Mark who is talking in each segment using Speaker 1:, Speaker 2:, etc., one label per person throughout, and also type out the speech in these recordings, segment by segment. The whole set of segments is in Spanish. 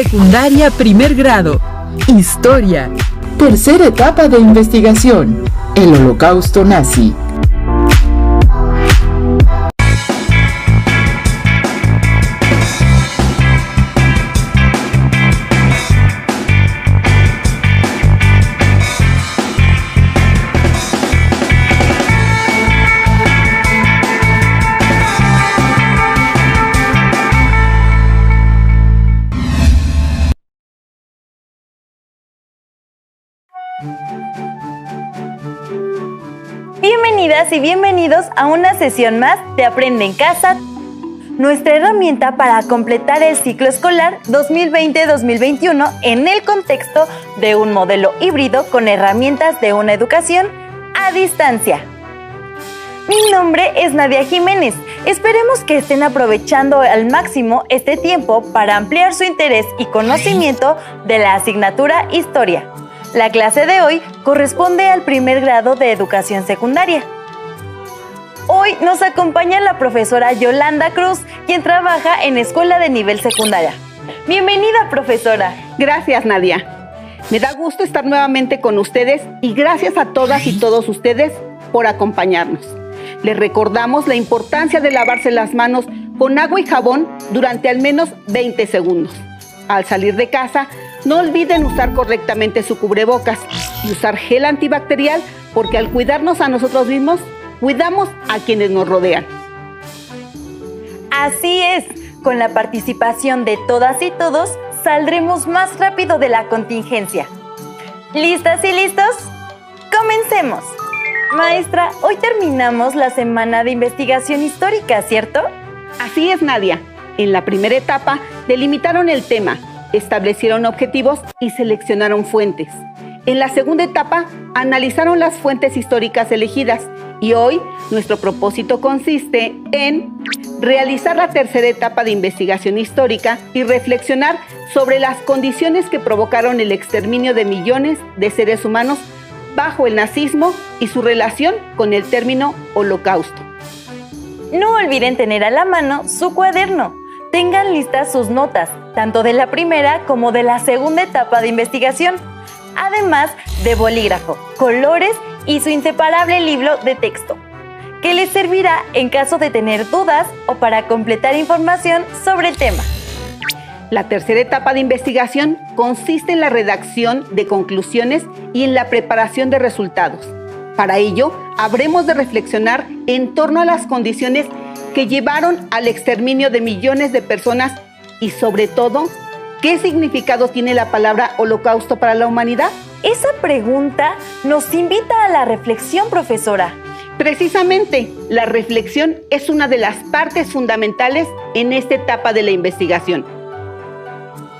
Speaker 1: Secundaria primer grado. Historia.
Speaker 2: Tercera etapa de investigación. El Holocausto nazi.
Speaker 3: Bienvenidas y bienvenidos a una sesión más de Aprende en Casa, nuestra herramienta para completar el ciclo escolar 2020-2021 en el contexto de un modelo híbrido con herramientas de una educación a distancia. Mi nombre es Nadia Jiménez. Esperemos que estén aprovechando al máximo este tiempo para ampliar su interés y conocimiento de la asignatura Historia. La clase de hoy corresponde al primer grado de educación secundaria. Hoy nos acompaña la profesora Yolanda Cruz, quien trabaja en escuela de nivel secundaria. Bienvenida, profesora.
Speaker 4: Gracias, Nadia. Me da gusto estar nuevamente con ustedes y gracias a todas y todos ustedes por acompañarnos. Les recordamos la importancia de lavarse las manos con agua y jabón durante al menos 20 segundos. Al salir de casa, no olviden usar correctamente su cubrebocas y usar gel antibacterial porque al cuidarnos a nosotros mismos, cuidamos a quienes nos rodean.
Speaker 3: Así es, con la participación de todas y todos, saldremos más rápido de la contingencia. ¿Listas y listos? ¡Comencemos! Maestra, hoy terminamos la semana de investigación histórica, ¿cierto?
Speaker 4: Así es, Nadia. En la primera etapa, delimitaron el tema, establecieron objetivos y seleccionaron fuentes. En la segunda etapa, analizaron las fuentes históricas elegidas y hoy nuestro propósito consiste en realizar la tercera etapa de investigación histórica y reflexionar sobre las condiciones que provocaron el exterminio de millones de seres humanos bajo el nazismo y su relación con el término holocausto.
Speaker 3: No olviden tener a la mano su cuaderno. Tengan listas sus notas, tanto de la primera como de la segunda etapa de investigación, además de bolígrafo, colores y su inseparable libro de texto, que les servirá en caso de tener dudas o para completar información sobre el tema.
Speaker 4: La tercera etapa de investigación consiste en la redacción de conclusiones y en la preparación de resultados. Para ello, habremos de reflexionar en torno a las condiciones que llevaron al exterminio de millones de personas y, sobre todo, ¿qué significado tiene la palabra holocausto para la humanidad?
Speaker 3: Esa pregunta nos invita a la reflexión, profesora.
Speaker 4: Precisamente, la reflexión es una de las partes fundamentales en esta etapa de la investigación.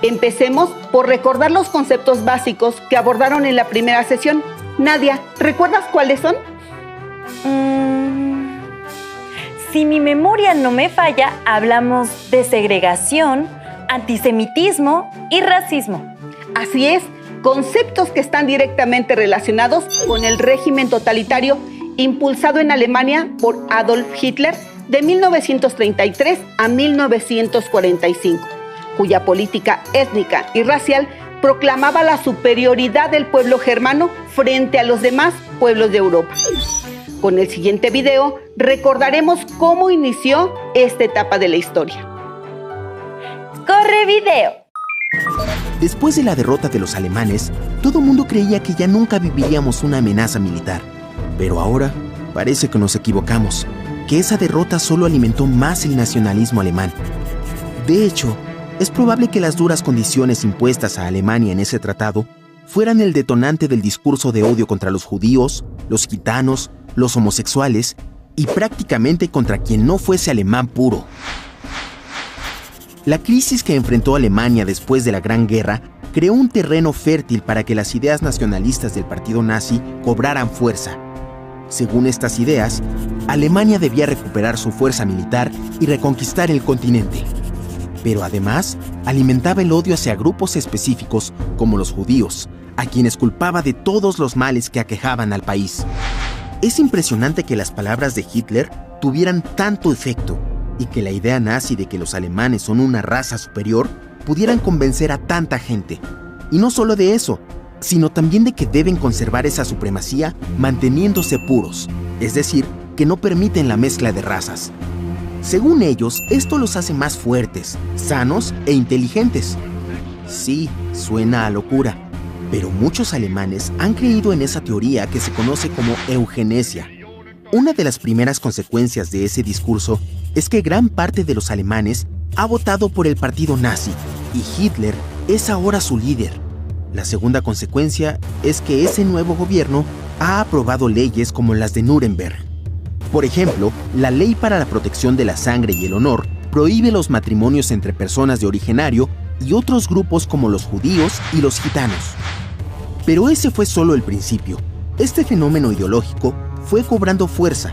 Speaker 4: Empecemos por recordar los conceptos básicos que abordaron en la primera sesión. Nadia, ¿recuerdas cuáles son?
Speaker 3: Si mi memoria no me falla, hablamos de segregación, antisemitismo y racismo.
Speaker 4: Así es, conceptos que están directamente relacionados con el régimen totalitario impulsado en Alemania por Adolf Hitler de 1933 a 1945, cuya política étnica y racial proclamaba la superioridad del pueblo germano frente a los demás pueblos de Europa. Con el siguiente video recordaremos cómo inició esta etapa de la historia.
Speaker 3: ¡Corre video!
Speaker 5: Después de la derrota de los alemanes, todo mundo creía que ya nunca viviríamos una amenaza militar. Pero ahora parece que nos equivocamos, que esa derrota solo alimentó más el nacionalismo alemán. De hecho, es probable que las duras condiciones impuestas a Alemania en ese tratado fueran el detonante del discurso de odio contra los judíos, los gitanos, los homosexuales y prácticamente contra quien no fuese alemán puro. La crisis que enfrentó Alemania después de la Gran Guerra creó un terreno fértil para que las ideas nacionalistas del partido nazi cobraran fuerza. Según estas ideas, Alemania debía recuperar su fuerza militar y reconquistar el continente. Pero además, alimentaba el odio hacia grupos específicos como los judíos, a quienes culpaba de todos los males que aquejaban al país. Es impresionante que las palabras de Hitler tuvieran tanto efecto y que la idea nazi de que los alemanes son una raza superior pudieran convencer a tanta gente. Y no solo de eso, sino también de que deben conservar esa supremacía manteniéndose puros, es decir, que no permiten la mezcla de razas. Según ellos, esto los hace más fuertes, sanos e inteligentes. Sí, suena a locura, pero muchos alemanes han creído en esa teoría que se conoce como eugenesia. Una de las primeras consecuencias de ese discurso es que gran parte de los alemanes ha votado por el partido nazi y Hitler es ahora su líder. La segunda consecuencia es que ese nuevo gobierno ha aprobado leyes como las de Nuremberg. Por ejemplo, la ley para la protección de la sangre y el honor prohíbe los matrimonios entre personas de origen ario y otros grupos como los judíos y los gitanos. Pero ese fue solo el principio. Este fenómeno ideológico fue cobrando fuerza,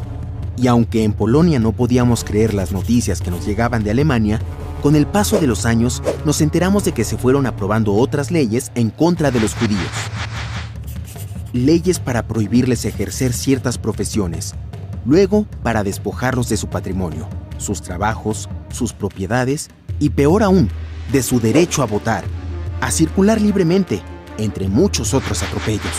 Speaker 5: y aunque en Polonia no podíamos creer las noticias que nos llegaban de Alemania, con el paso de los años nos enteramos de que se fueron aprobando otras leyes en contra de los judíos. Leyes para prohibirles ejercer ciertas profesiones, luego para despojarlos de su patrimonio, sus trabajos, sus propiedades y peor aún, de su derecho a votar, a circular libremente, entre muchos otros atropellos.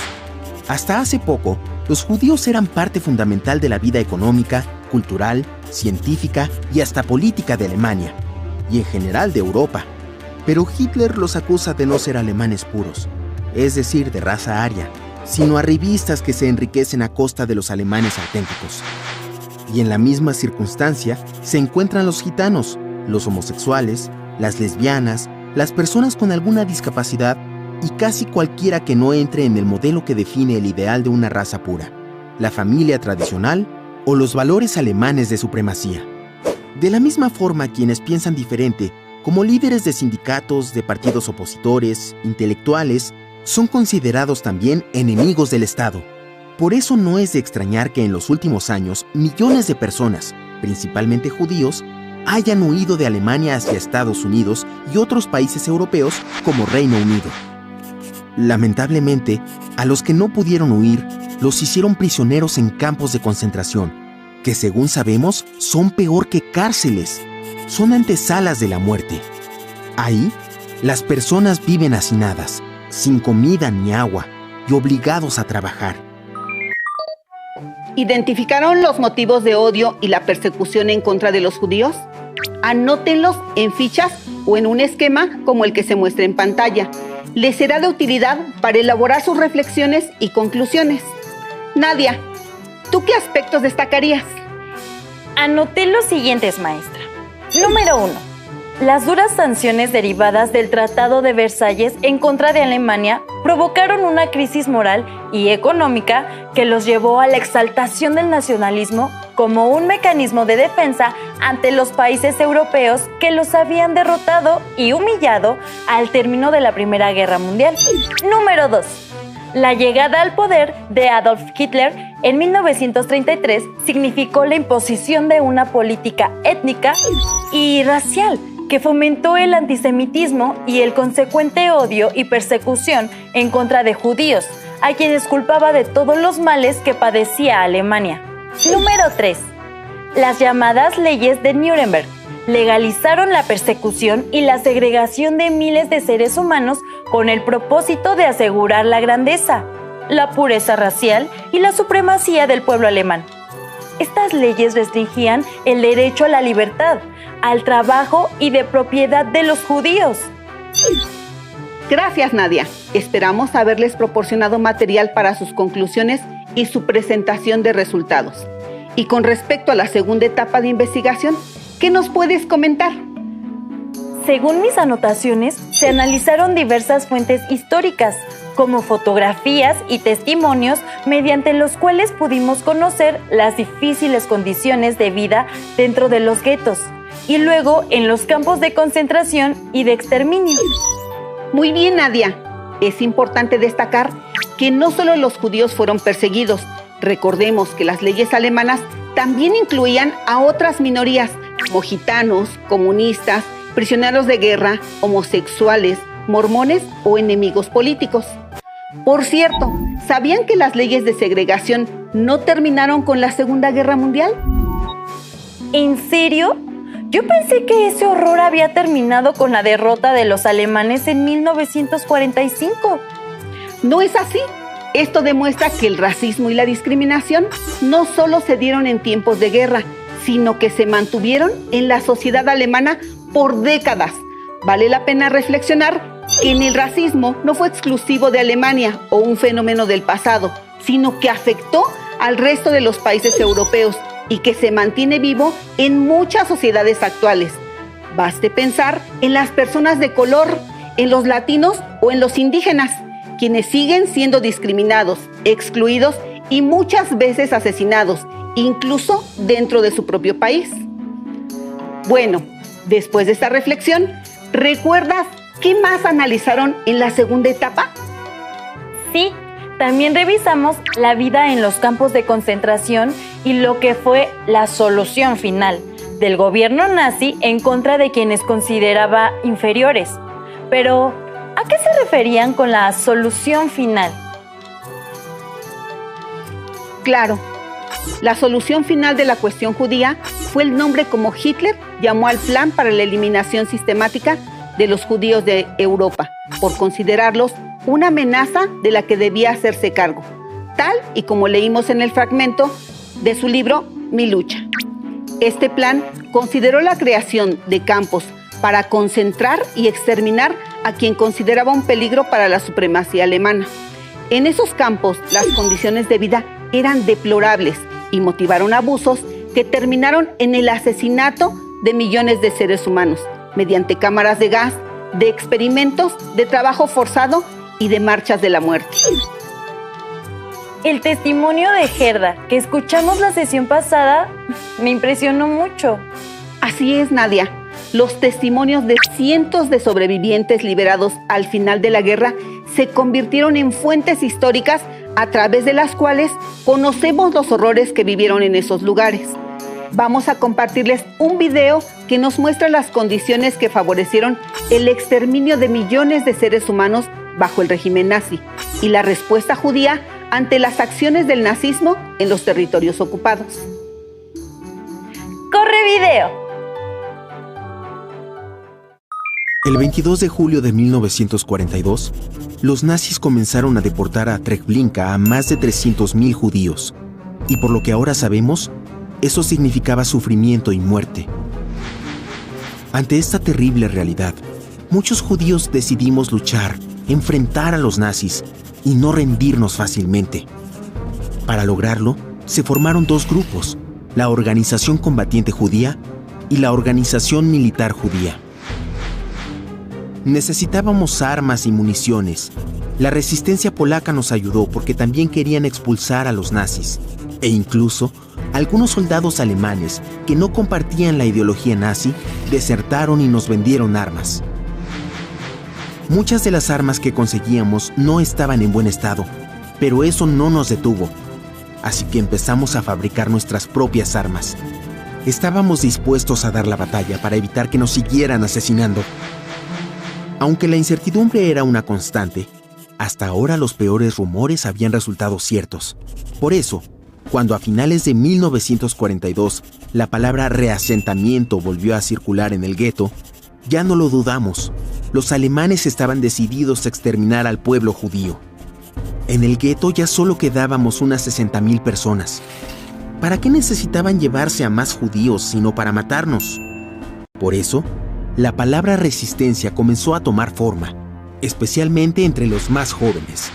Speaker 5: Hasta hace poco, los judíos eran parte fundamental de la vida económica, cultural, científica y hasta política de Alemania, y en general de Europa. Pero Hitler los acusa de no ser alemanes puros, es decir, de raza aria, sino arribistas que se enriquecen a costa de los alemanes auténticos. Y en la misma circunstancia se encuentran los gitanos, los homosexuales, las lesbianas, las personas con alguna discapacidad y casi cualquiera que no entre en el modelo que define el ideal de una raza pura, la familia tradicional o los valores alemanes de supremacía. De la misma forma, quienes piensan diferente, como líderes de sindicatos, de partidos opositores, intelectuales, son considerados también enemigos del Estado. Por eso no es de extrañar que en los últimos años millones de personas, principalmente judíos, hayan huido de Alemania hacia Estados Unidos y otros países europeos como Reino Unido. Lamentablemente, a los que no pudieron huir, los hicieron prisioneros en campos de concentración, que según sabemos son peor que cárceles, son antesalas de la muerte. Ahí, las personas viven hacinadas, sin comida ni agua y obligados a trabajar.
Speaker 4: ¿Identificaron los motivos de odio y la persecución en contra de los judíos? Anótenlos en fichas o en un esquema como el que se muestra en pantalla. Les será de utilidad para elaborar sus reflexiones y conclusiones. Nadia, ¿tú qué aspectos destacarías?
Speaker 3: Anoté los siguientes, maestra. Número 1. Las duras sanciones derivadas del Tratado de Versalles en contra de Alemania provocaron una crisis moral y económica que los llevó a la exaltación del nacionalismo como un mecanismo de defensa ante los países europeos que los habían derrotado y humillado al término de la Primera Guerra Mundial. Número 2. La llegada al poder de Adolf Hitler en 1933 significó la imposición de una política étnica y racial que fomentó el antisemitismo y el consecuente odio y persecución en contra de judíos, a quienes culpaba de todos los males que padecía Alemania. Número 3. Las llamadas leyes de Nuremberg legalizaron la persecución y la segregación de miles de seres humanos con el propósito de asegurar la grandeza, la pureza racial y la supremacía del pueblo alemán. Estas leyes restringían el derecho a la libertad, al trabajo y de propiedad de los judíos.
Speaker 4: Gracias, Nadia. Esperamos haberles proporcionado material para sus conclusiones y su presentación de resultados. Y con respecto a la segunda etapa de investigación, ¿qué nos puedes comentar?
Speaker 3: Según mis anotaciones, se analizaron diversas fuentes históricas, como fotografías y testimonios mediante los cuales pudimos conocer las difíciles condiciones de vida dentro de los guetos y luego en los campos de concentración y de exterminio.
Speaker 4: Muy bien, Nadia. Es importante destacar que no solo los judíos fueron perseguidos. Recordemos que las leyes alemanas también incluían a otras minorías, como gitanos, comunistas, prisioneros de guerra, homosexuales, mormones o enemigos políticos. Por cierto, ¿sabían que las leyes de segregación no terminaron con la Segunda Guerra Mundial?
Speaker 3: ¿En serio? Yo pensé que ese horror había terminado con la derrota de los alemanes en 1945.
Speaker 4: No es así. Esto demuestra que el racismo y la discriminación no solo se dieron en tiempos de guerra, sino que se mantuvieron en la sociedad alemana por décadas. Vale la pena reflexionar que el racismo no fue exclusivo de Alemania o un fenómeno del pasado, sino que afectó al resto de los países europeos y que se mantiene vivo en muchas sociedades actuales. Baste pensar en las personas de color, en los latinos o en los indígenas, quienes siguen siendo discriminados, excluidos y muchas veces asesinados, incluso dentro de su propio país. Bueno, después de esta reflexión, ¿recuerdas qué más analizaron en la segunda etapa?
Speaker 3: Sí, también revisamos la vida en los campos de concentración y lo que fue la solución final del gobierno nazi en contra de quienes consideraba inferiores. Pero, ¿a qué se referían con la solución final?
Speaker 4: Claro, la solución final de la cuestión judía fue el nombre como Hitler llamó al plan para la eliminación sistemática de los judíos de Europa, por considerarlos una amenaza de la que debía hacerse cargo, tal y como leímos en el fragmento de su libro Mi lucha. Este plan consideró la creación de campos para concentrar y exterminar a quien consideraba un peligro para la supremacía alemana. En esos campos, las condiciones de vida eran deplorables y motivaron abusos que terminaron en el asesinato de millones de seres humanos, mediante cámaras de gas, de experimentos, de trabajo forzado y de marchas de la muerte.
Speaker 3: El testimonio de Gerda, que escuchamos la sesión pasada, me impresionó mucho.
Speaker 4: Así es, Nadia. Los testimonios de cientos de sobrevivientes liberados al final de la guerra se convirtieron en fuentes históricas a través de las cuales conocemos los horrores que vivieron en esos lugares. Vamos a compartirles un video que nos muestra las condiciones que favorecieron el exterminio de millones de seres humanos bajo el régimen nazi y la respuesta judía ante las acciones del nazismo en los territorios ocupados.
Speaker 3: ¡Corre video!
Speaker 5: El 22 de julio de 1942, los nazis comenzaron a deportar a Treblinka a más de 300.000 judíos, y por lo que ahora sabemos, eso significaba sufrimiento y muerte. Ante esta terrible realidad, muchos judíos decidimos luchar, enfrentar a los nazis y no rendirnos fácilmente. Para lograrlo, se formaron dos grupos, la Organización Combatiente Judía y la Organización Militar Judía. Necesitábamos armas y municiones. La resistencia polaca nos ayudó porque también querían expulsar a los nazis. E incluso, algunos soldados alemanes que no compartían la ideología nazi desertaron y nos vendieron armas. Muchas de las armas que conseguíamos no estaban en buen estado, pero eso no nos detuvo. Así que empezamos a fabricar nuestras propias armas. Estábamos dispuestos a dar la batalla para evitar que nos siguieran asesinando. Aunque la incertidumbre era una constante, hasta ahora los peores rumores habían resultado ciertos. Por eso, cuando a finales de 1942 la palabra reasentamiento volvió a circular en el gueto, ya no lo dudamos. Los alemanes estaban decididos a exterminar al pueblo judío. En el gueto ya solo quedábamos unas 60.000 personas. ¿Para qué necesitaban llevarse a más judíos sino para matarnos? Por eso, la palabra resistencia comenzó a tomar forma, especialmente entre los más jóvenes.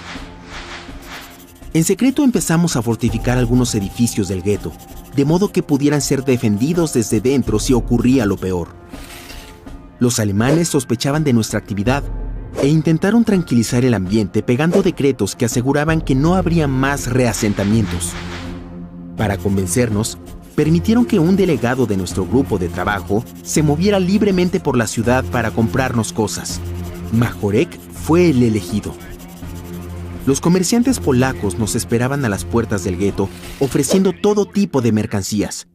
Speaker 5: En secreto empezamos a fortificar algunos edificios del gueto, de modo que pudieran ser defendidos desde dentro si ocurría lo peor. Los alemanes sospechaban de nuestra actividad e intentaron tranquilizar el ambiente pegando decretos que aseguraban que no habría más reasentamientos. Para convencernos, permitieron que un delegado de nuestro grupo de trabajo se moviera libremente por la ciudad para comprarnos cosas. Majorek fue el elegido. Los comerciantes polacos nos esperaban a las puertas del gueto ofreciendo todo tipo de mercancías.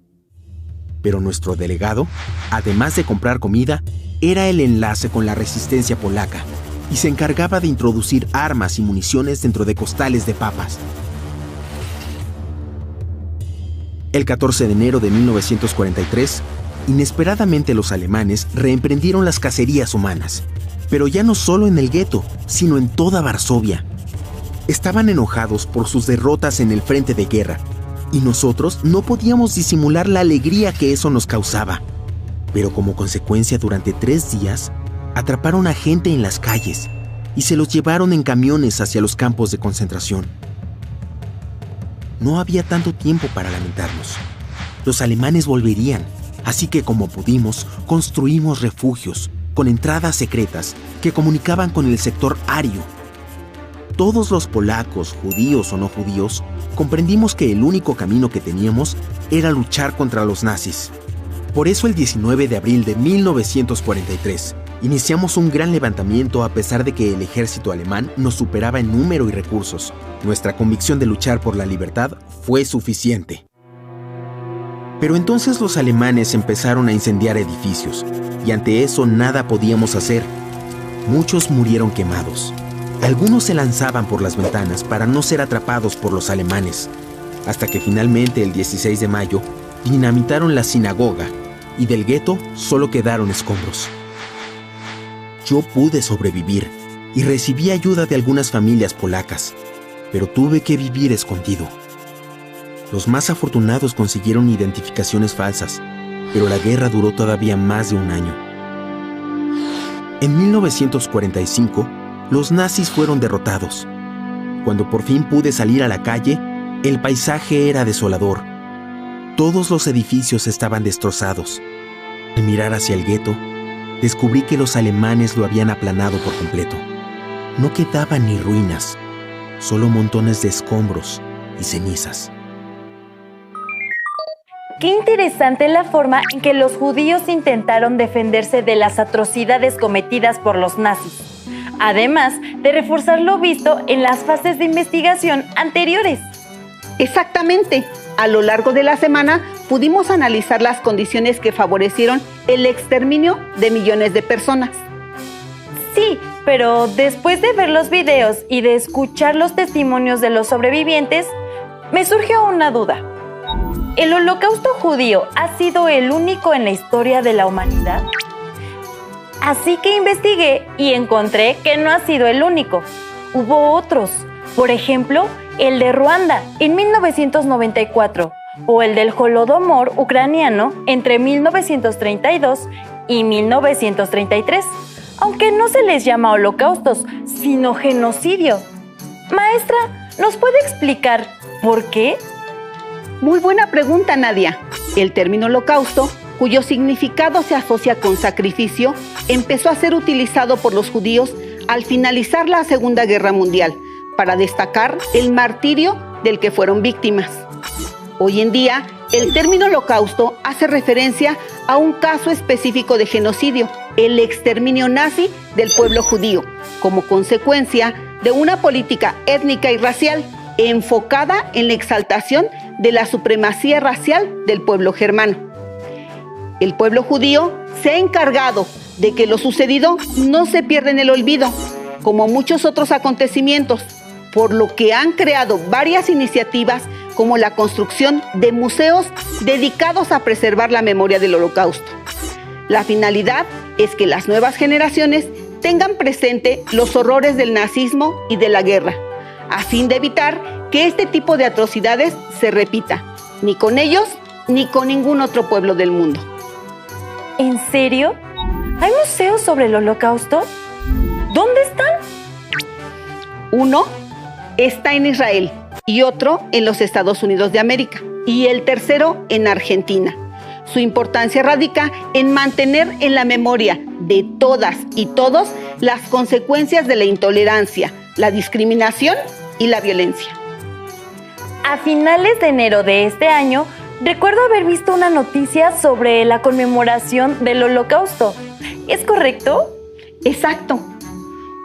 Speaker 5: Pero nuestro delegado, además de comprar comida, era el enlace con la resistencia polaca y se encargaba de introducir armas y municiones dentro de costales de papas. El 14 de enero de 1943, Inesperadamente los alemanes reemprendieron las cacerías humanas, pero ya no solo en el gueto, sino en toda Varsovia. Estaban enojados por sus derrotas en el frente de guerra, y nosotros no podíamos disimular la alegría que eso nos causaba. Pero como consecuencia, durante 3 días, atraparon a gente en las calles y se los llevaron en camiones hacia los campos de concentración. No había tanto tiempo para lamentarnos. Los alemanes volverían, así que como pudimos, construimos refugios con entradas secretas que comunicaban con el sector ario. Todos los polacos, judíos o no judíos, comprendimos que el único camino que teníamos era luchar contra los nazis. Por eso el 19 de abril de 1943, iniciamos un gran levantamiento a pesar de que el ejército alemán nos superaba en número y recursos. Nuestra convicción de luchar por la libertad fue suficiente. Pero entonces los alemanes empezaron a incendiar edificios, y ante eso nada podíamos hacer. Muchos murieron quemados. Algunos se lanzaban por las ventanas para no ser atrapados por los alemanes, hasta que finalmente el 16 de mayo dinamitaron la sinagoga y del gueto solo quedaron escombros. Yo pude sobrevivir y recibí ayuda de algunas familias polacas, pero tuve que vivir escondido. Los más afortunados consiguieron identificaciones falsas, pero la guerra duró todavía más de un año. En 1945, los nazis fueron derrotados. Cuando por fin pude salir a la calle, el paisaje era desolador. Todos los edificios estaban destrozados. Al mirar hacia el gueto, descubrí que los alemanes lo habían aplanado por completo. No quedaban ni ruinas, solo montones de escombros y cenizas.
Speaker 3: Qué interesante la forma en que los judíos intentaron defenderse de las atrocidades cometidas por los nazis, además de reforzar lo visto en las fases de investigación anteriores.
Speaker 4: Exactamente. A lo largo de la semana pudimos analizar las condiciones que favorecieron el exterminio de millones de personas.
Speaker 3: Sí, pero después de ver los videos y de escuchar los testimonios de los sobrevivientes, me surgió una duda. ¿El holocausto judío ha sido el único en la historia de la humanidad? Así que investigué y encontré que no ha sido el único. Hubo otros, por ejemplo, el de Ruanda en 1994 o el del Holodomor ucraniano entre 1932 y 1933, aunque no se les llama holocaustos, sino genocidio. Maestra, ¿nos puede explicar por qué?
Speaker 4: Muy buena pregunta, Nadia. El término holocausto, cuyo significado se asocia con sacrificio, empezó a ser utilizado por los judíos al finalizar la Segunda Guerra Mundial, para destacar el martirio del que fueron víctimas. Hoy en día, el término holocausto hace referencia a un caso específico de genocidio, el exterminio nazi del pueblo judío, como consecuencia de una política étnica y racial enfocada en la exaltación de la supremacía racial del pueblo germano. El pueblo judío se ha encargado de que lo sucedido no se pierda en el olvido, como muchos otros acontecimientos, por lo que han creado varias iniciativas como la construcción de museos dedicados a preservar la memoria del Holocausto. La finalidad es que las nuevas generaciones tengan presente los horrores del nazismo y de la guerra, a fin de evitar que este tipo de atrocidades se repita, ni con ellos ni con ningún otro pueblo del mundo.
Speaker 3: ¿En serio? ¿Hay museos sobre el Holocausto? ¿Dónde están?
Speaker 4: Uno está en Israel y otro en los Estados Unidos de América y el tercero en Argentina. Su importancia radica en mantener en la memoria de todas y todos las consecuencias de la intolerancia, la discriminación y la violencia.
Speaker 3: A finales de enero de este año, recuerdo haber visto una noticia sobre la conmemoración del Holocausto. ¿Es correcto?
Speaker 4: Exacto.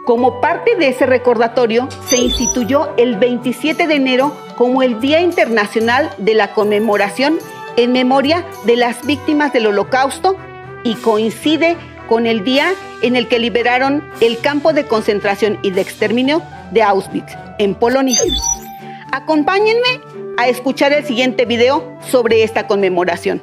Speaker 4: Como parte de ese recordatorio, se instituyó el 27 de enero como el Día Internacional de la Conmemoración en memoria de las víctimas del Holocausto y coincide con el día en el que liberaron el campo de concentración y de exterminio de Auschwitz, en Polonia. Acompáñenme a escuchar el siguiente video sobre esta conmemoración.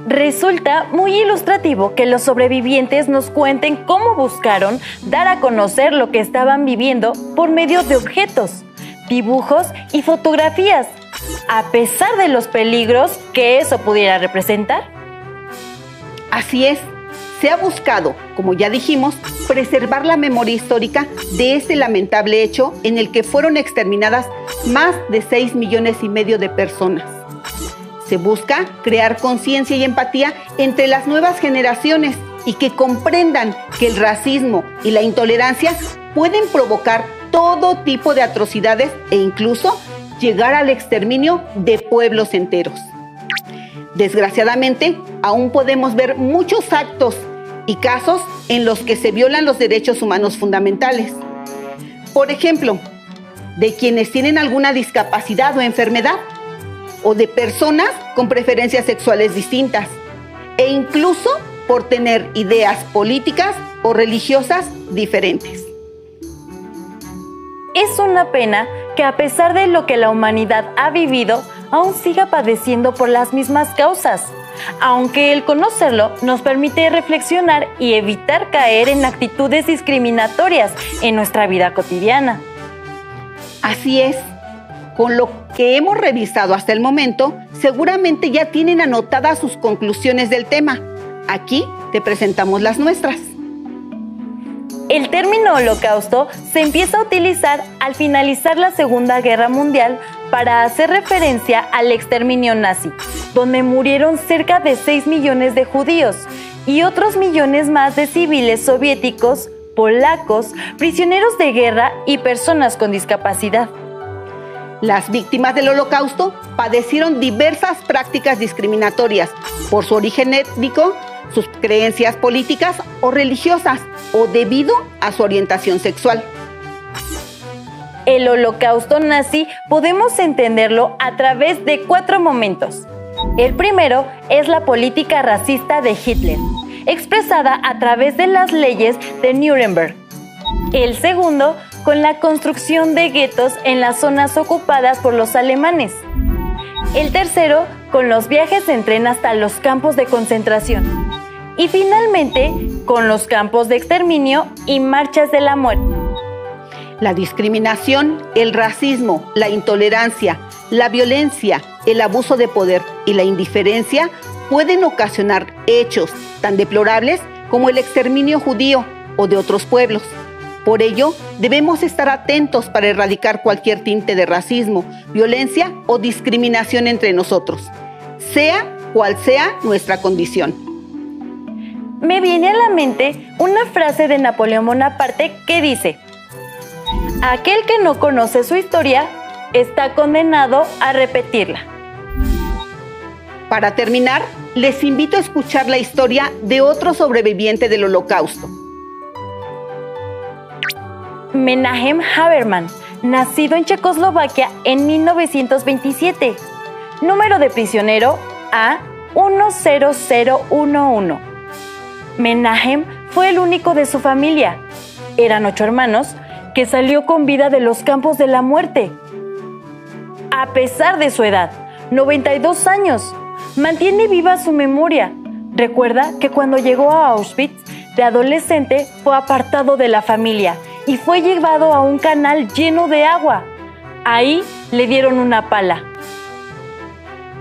Speaker 3: Resulta muy ilustrativo que los sobrevivientes nos cuenten cómo buscaron dar a conocer lo que estaban viviendo por medio de objetos, dibujos y fotografías, a pesar de los peligros que eso pudiera representar.
Speaker 4: Así es, se ha buscado, como ya dijimos, preservar la memoria histórica de este lamentable hecho en el que fueron exterminadas más de 6,5 millones de personas. Se busca crear conciencia y empatía entre las nuevas generaciones y que comprendan que el racismo y la intolerancia pueden provocar todo tipo de atrocidades e incluso llegar al exterminio de pueblos enteros. Desgraciadamente, aún podemos ver muchos actos y casos en los que se violan los derechos humanos fundamentales. Por ejemplo, de quienes tienen alguna discapacidad o enfermedad, o de personas con preferencias sexuales distintas, e incluso por tener ideas políticas o religiosas diferentes.
Speaker 3: Es una pena que a pesar de lo que la humanidad ha vivido, aún siga padeciendo por las mismas causas, aunque el conocerlo nos permite reflexionar y evitar caer en actitudes discriminatorias en nuestra vida cotidiana.
Speaker 4: Así es. Con lo que hemos revisado hasta el momento, seguramente ya tienen anotadas sus conclusiones del tema. Aquí te presentamos las nuestras.
Speaker 3: El término holocausto se empieza a utilizar al finalizar la Segunda Guerra Mundial para hacer referencia al exterminio nazi, donde murieron cerca de 6 millones de judíos y otros millones más de civiles soviéticos, polacos, prisioneros de guerra y personas con discapacidad.
Speaker 4: Las víctimas del Holocausto padecieron diversas prácticas discriminatorias por su origen étnico, sus creencias políticas o religiosas, o debido a su orientación sexual.
Speaker 3: El Holocausto nazi podemos entenderlo a través de 4 momentos. El primero es la política racista de Hitler, expresada a través de las leyes de Nuremberg. El segundo, con la construcción de guetos en las zonas ocupadas por los alemanes. El tercero, con los viajes en tren hasta los campos de concentración. Y finalmente, con los campos de exterminio y marchas de la muerte.
Speaker 4: La discriminación, el racismo, la intolerancia, la violencia, el abuso de poder y la indiferencia pueden ocasionar hechos tan deplorables como el exterminio judío o de otros pueblos. Por ello, debemos estar atentos para erradicar cualquier tinte de racismo, violencia o discriminación entre nosotros, sea cual sea nuestra condición.
Speaker 3: Me viene a la mente una frase de Napoleón Bonaparte que dice: aquel que no conoce su historia está condenado a repetirla.
Speaker 4: Para terminar, les invito a escuchar la historia de otro sobreviviente del Holocausto.
Speaker 3: Menahem Haberman, nacido en Checoslovaquia en 1927. Número de prisionero A10011. Menahem fue el único de su familia. Eran 8 hermanos que salió con vida de los campos de la muerte. A pesar de su edad, 92 años, mantiene viva su memoria. Recuerda que cuando llegó a Auschwitz, de adolescente fue apartado de la familia y fue llevado a un canal lleno de agua. Ahí le dieron una pala.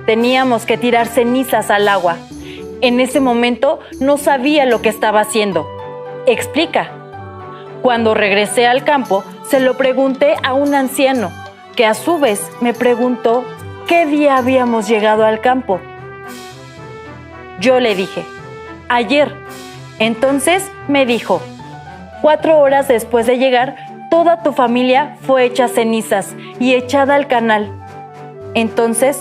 Speaker 3: Teníamos que tirar cenizas al agua. En ese momento no sabía lo que estaba haciendo. Explica. Cuando regresé al campo, se lo pregunté a un anciano, que a su vez me preguntó qué día habíamos llegado al campo. Yo le dije, ayer. Entonces me dijo, 4 horas después de llegar, toda tu familia fue hecha cenizas y echada al canal. Entonces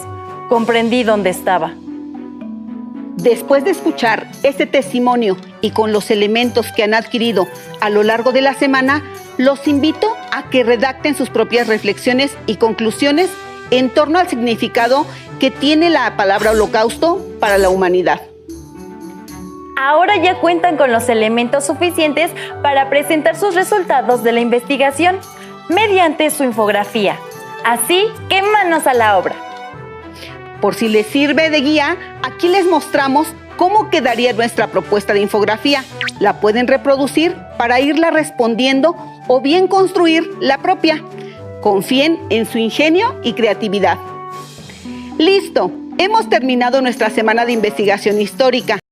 Speaker 3: comprendí dónde estaba.
Speaker 4: Después de escuchar este testimonio y con los elementos que han adquirido a lo largo de la semana, los invito a que redacten sus propias reflexiones y conclusiones en torno al significado que tiene la palabra holocausto para la humanidad.
Speaker 3: Ahora ya cuentan con los elementos suficientes para presentar sus resultados de la investigación mediante su infografía. Así que manos a la obra.
Speaker 4: Por si les sirve de guía, aquí les mostramos cómo quedaría nuestra propuesta de infografía. La pueden reproducir para irla respondiendo o bien construir la propia. Confíen en su ingenio y creatividad. ¡Listo! Hemos terminado nuestra semana de investigación histórica.